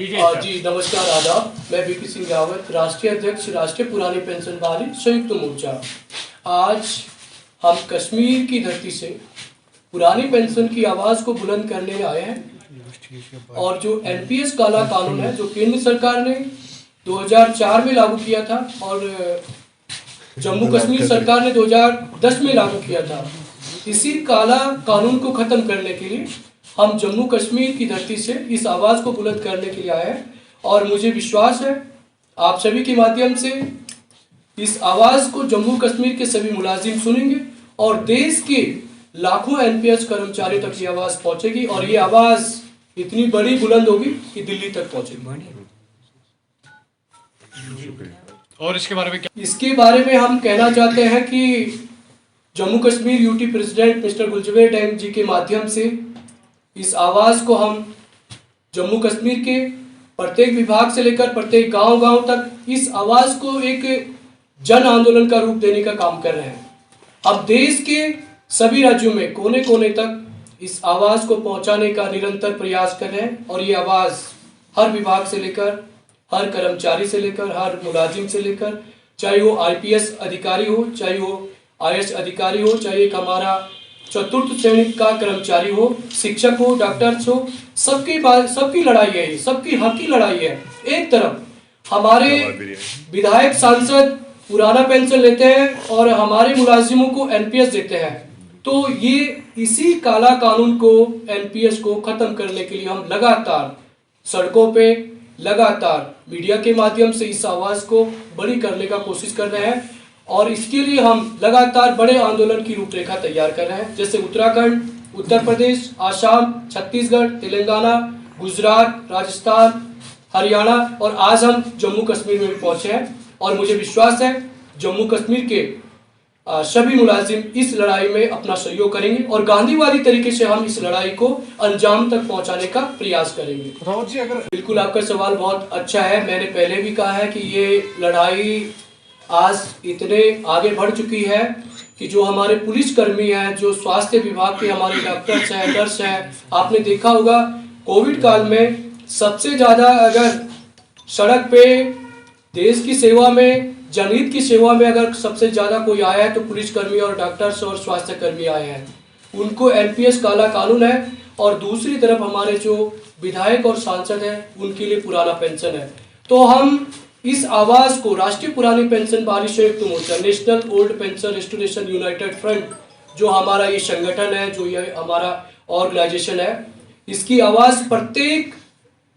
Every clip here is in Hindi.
जी नमस्कार, आदाब। मैं बीपी सिंह रावत, राष्ट्रीय अध्यक्ष राष्ट्रीय पुरानी पेंशन बहाली संयुक्त मोर्चा। आज हम कश्मीर की धरती से पुरानी पेंशन की आवाज़ को बुलंद करने आए हैं और जो एनपीएस काला कानून है जो केंद्र सरकार ने 2004 में लागू किया था और जम्मू कश्मीर सरकार ने 2010 में लागू किया था, इसी काला कानून को ख़त्म करने के लिए हम जम्मू कश्मीर की धरती से इस आवाज़ को बुलंद करने के लिए आए हैं। और मुझे विश्वास है आप सभी के माध्यम से इस आवाज़ को जम्मू कश्मीर के सभी मुलाजिम सुनेंगे और देश के लाखों एनपीएस कर्मचारियों तक ये आवाज़ पहुंचेगी और ये आवाज़ इतनी बड़ी बुलंद होगी कि दिल्ली तक पहुंचेगी। और इसके बारे में क्या? इसके बारे में हम कहना चाहते हैं कि Jammu Kashmir UT president mister Gulzaver Dang ji के माध्यम से इस आवाज़ को हम जम्मू कश्मीर के प्रत्येक विभाग से लेकर प्रत्येक गांव-गांव तक इस आवाज़ को एक जन आंदोलन का रूप देने का काम कर रहे हैं। अब देश के सभी राज्यों में कोने कोने तक इस आवाज़ को पहुंचाने का निरंतर प्रयास कर रहे हैं और ये आवाज़ हर विभाग से लेकर, हर कर्मचारी से लेकर, हर मुलाजिम से लेकर, चाहे वो आईपीएस अधिकारी हो, चाहे वो आईएएस अधिकारी हो, चाहे एक हमारा चतुर्थ श्रेणी का कर्मचारी हो, शिक्षक हो, डॉक्टर्स हो, सबकी लड़ाई है, सबकी हक की लड़ाई है। एक तरफ हमारे विधायक सांसद पुराना पेंशन लेते हैं और हमारे मुलाजिमों को एनपीएस देते हैं, तो ये इसी काला कानून को एनपीएस को खत्म करने के लिए हम लगातार सड़कों पे, लगातार मीडिया के माध्यम से इस आवाज़ को बड़ी करने का कोशिश कर रहे हैं और इसके लिए हम लगातार बड़े आंदोलन की रूपरेखा तैयार कर रहे हैं, जैसे उत्तराखंड, उत्तर प्रदेश, आसाम, छत्तीसगढ़, तेलंगाना, गुजरात, राजस्थान, हरियाणा और आज हम जम्मू कश्मीर में भी पहुंचे हैं। और मुझे विश्वास है जम्मू कश्मीर के सभी मुलाजिम इस लड़ाई में अपना सहयोग करेंगे और गांधीवादी तरीके से हम इस लड़ाई को अंजाम तक पहुंचाने का प्रयास करेंगे। रावत जी, अगर बिल्कुल आपका सवाल बहुत अच्छा है। मैंने पहले भी कहा है कि ये लड़ाई आज इतने आगे बढ़ चुकी है कि जो हमारे पुलिसकर्मी हैं, जो स्वास्थ्य विभाग के हमारे डॉक्टर्स हैं, नर्स हैं, आपने देखा होगा कोविड काल में सबसे ज़्यादा अगर सड़क पे देश की सेवा में, जनहित की सेवा में अगर सबसे ज़्यादा कोई आया है तो पुलिसकर्मी और डॉक्टर्स और स्वास्थ्य कर्मी आए हैं। उनको एनपीएस काला कानून है और दूसरी तरफ हमारे जो विधायक और सांसद हैं उनके लिए पुराना पेंशन है। तो हम इस आवाज़ को राष्ट्रीय पुरानी पेंशन बहाली संयुक्त मोर्चा, national old pension restoration united front, जो हमारा ये संगठन है, जो ये हमारा ऑर्गेनाइजेशन है, इसकी आवाज़ प्रत्येक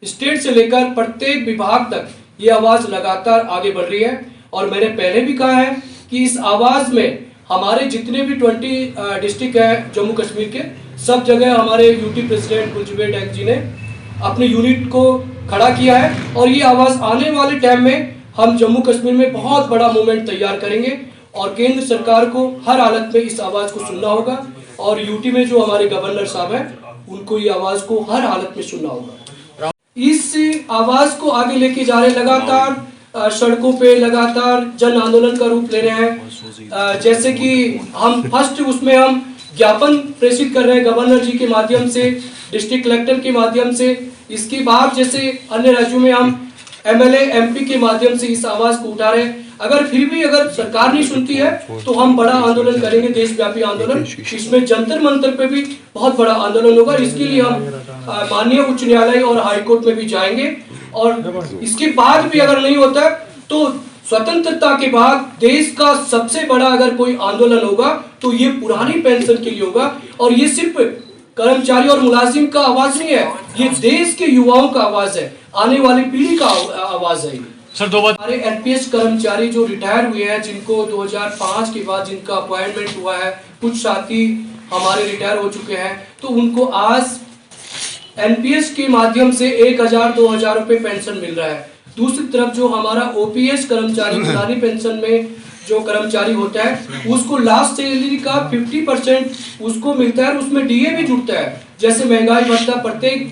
स्टेट से लेकर प्रत्येक विभाग तक ये आवाज़ लगातार आगे बढ़ रही है। और मैंने पहले भी कहा है कि इस आवाज़ में हमारे जितने भी 20 डिस्ट्रिक्ट हैं जम्मू कश्मीर के, सब जगह हमारे यूटी प्रेसिडेंट गुलजवेर डैंग जी ने अपने यूनिट को खड़ा किया है और ये आवाज़ आने वाले टाइम में हम जम्मू कश्मीर में बहुत बड़ा मूवमेंट तैयार करेंगे और केंद्र सरकार को हर हालत में इस आवाज़ को सुनना होगा और यूटी में जो हमारे गवर्नर साहब हैं उनको ये आवाज़ को हर हालत में सुनना होगा। इस आवाज़ को आगे लेके जा रहे, लगातार सड़कों पे लगातार जन आंदोलन का रूप ले रहे हैं। जैसे कि हम फर्स्ट उसमें हम ज्ञापन प्रेषित कर रहे हैं गवर्नर जी के माध्यम से, डिस्ट्रिक्ट कलेक्टर के माध्यम से। इसके बाद जैसे अन्य राज्यों में हम एमएलए एमपी के माध्यम से इस आवाज़ को उठा रहे हैं। अगर फिर भी अगर सरकार नहीं सुनती है तो हम बड़ा आंदोलन करेंगे, देशव्यापी आंदोलन। इसमें जंतर मंतर पे भी बहुत बड़ा आंदोलन होगा। इसके लिए हम माननीय उच्च न्यायालय और हाईकोर्ट में भी जाएंगे और इसके बाद भी अगर नहीं होता तो स्वतंत्रता के बाद देश का सबसे बड़ा अगर कोई आंदोलन होगा तो ये पुरानी पेंशन के लिए होगा। और ये सिर्फ कर्मचारी और मुलाजिम का आवाज नहीं है, ये देश के युवाओं का आवाज है, आने वाली पीढ़ी का आवाज है। सर, दो बात। हमारे एनपीएस कर्मचारी जो रिटायर हुए हैं, जिनको 2005 के बाद जिनका अपॉइंटमेंट हुआ है, कुछ साथी हमारे रिटायर हो चुके हैं, तो उनको आज एनपीएस के माध्यम से 1000-2000 रुपये पेंशन मिल रहा है। दूसरी तरफ जो हमारा ओपीएस कर्मचारी पुरानी पेंशन में जो कर्मचारी होता है उसको लास्ट सैलरी का 50% उसको मिलता है, उसमें डीए भी जुड़ता है। जैसे महंगाई बढ़ता, प्रत्येक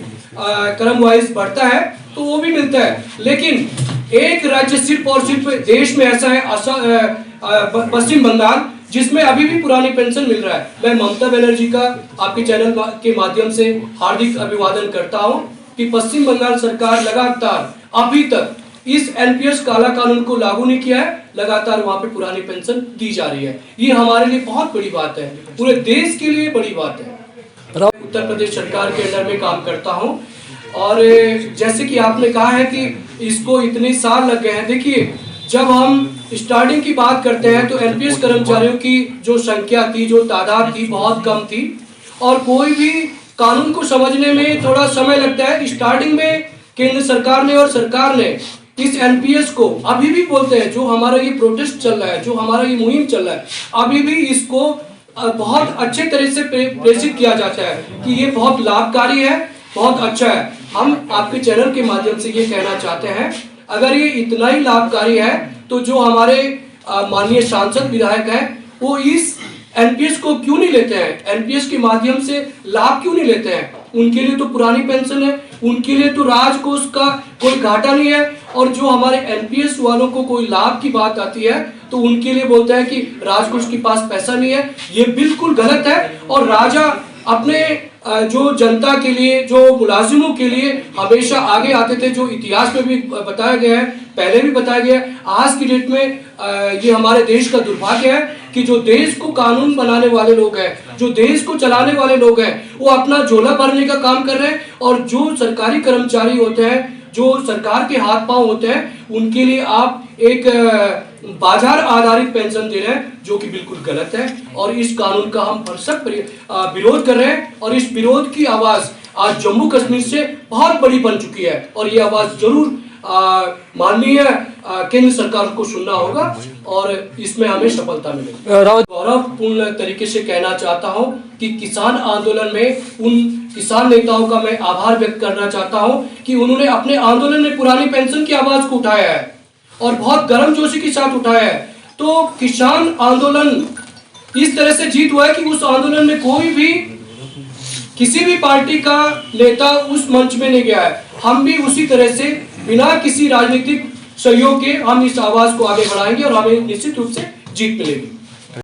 क्रम वाइज बढ़ता है तो वो भी मिलता है। लेकिन एक राज्य सिर्फ और सिर्फ देश में ऐसा है, पश्चिम बंगाल, जिसमें अभी भी पुरानी पेंशन मिल रहा है। मैं ममता बनर्जी का आपके चैनल के माध्यम से हार्दिक अभिवादन करता हूं कि पश्चिम बंगाल सरकार लगातार अभी तक इस एनपीएस काला कानून को लागू नहीं किया है, लगातार वहां पे पुरानी पेंशन दी जा रही है। ये हमारे लिए बहुत बड़ी बात है, पूरे देश के लिए बड़ी बात है। उत्तर प्रदेश सरकार के अंडर में काम करता हूं और जैसे कि आपने कहा है कि इसको इतने साल लग गए हैं। देखिए, जब हम स्टार्टिंग की बात करते हैं तो एनपीएस कर्मचारियों की जो संख्या थी, जो तादाद थी, बहुत कम थी और कोई भी कानून को समझने में थोड़ा समय लगता है। स्टार्टिंग में केंद्र सरकार ने और सरकार ने इस एनपीएस को, अभी भी बोलते हैं, जो हमारा ये प्रोटेस्ट चल रहा है, जो हमारा ये मुहिम चल रहा है, अभी भी इसको बहुत अच्छे तरह से प्रेषित किया जाता है कि ये बहुत लाभकारी है, बहुत अच्छा है। हम आपके चैनल के माध्यम से ये कहना चाहते हैं, अगर ये इतना ही लाभकारी है तो जो हमारे माननीय सांसद विधायक हैं वो इस एनपीएस को क्यों नहीं लेते हैं, एनपीएस के माध्यम से लाभ क्यों नहीं लेते हैं? उनके लिए तो पुरानी पेंशन है, उनके लिए तो राजकोष का कोई घाटा नहीं है। और जो हमारे एनपीएस वालों को कोई लाभ की बात आती है तो उनके लिए बोलता है कि राजकोष के पास पैसा नहीं है। ये बिल्कुल गलत है। और राजा अपने जो जनता के लिए, जो मुलाजिमों के लिए हमेशा आगे आते थे, जो इतिहास में भी बताया गया है, पहले भी बताया गया है। आज की डेट में ये हमारे देश का दुर्भाग्य है कि जो देश को कानून बनाने वाले लोग हैं, जो देश को चलाने वाले लोग हैं, वो अपना झोला भरने का काम कर रहे हैं और जो सरकारी कर्मचारी होते हैं, जो सरकार के हाथ पांव होते हैं, उनके लिए आप एक बाजार आधारित पेंशन दे रहे हैं, जो कि बिल्कुल गलत है। और इस कानून का हम भरसक विरोध कर रहे हैं और इस विरोध की आवाज आज जम्मू कश्मीर से बहुत बड़ी बन चुकी है और ये आवाज जरूर माननीय केंद्र सरकार को सुनना होगा और इसमें हमें सफलता मिलेगी। गौरवपूर्ण तरीके से कहना चाहता हूं कि किसान आंदोलन में उन किसान नेताओं का मैं आभार व्यक्त करना चाहता हूं कि उन्होंने अपने आंदोलन में पुरानी पेंशन की आवाज को उठाया है और बहुत गर्मजोशी के साथ उठाया है। तो किसान आंदोलन इस तरह से जीत हुआ है कि उस आंदोलन में कोई भी, किसी भी पार्टी का नेता उस मंच में नहीं गया है। हम भी उसी तरह से बिना किसी राजनीतिक सहयोग के हम इस आवाज को आगे बढ़ाएंगे और हमें निश्चित रूप से जीत मिलेगी।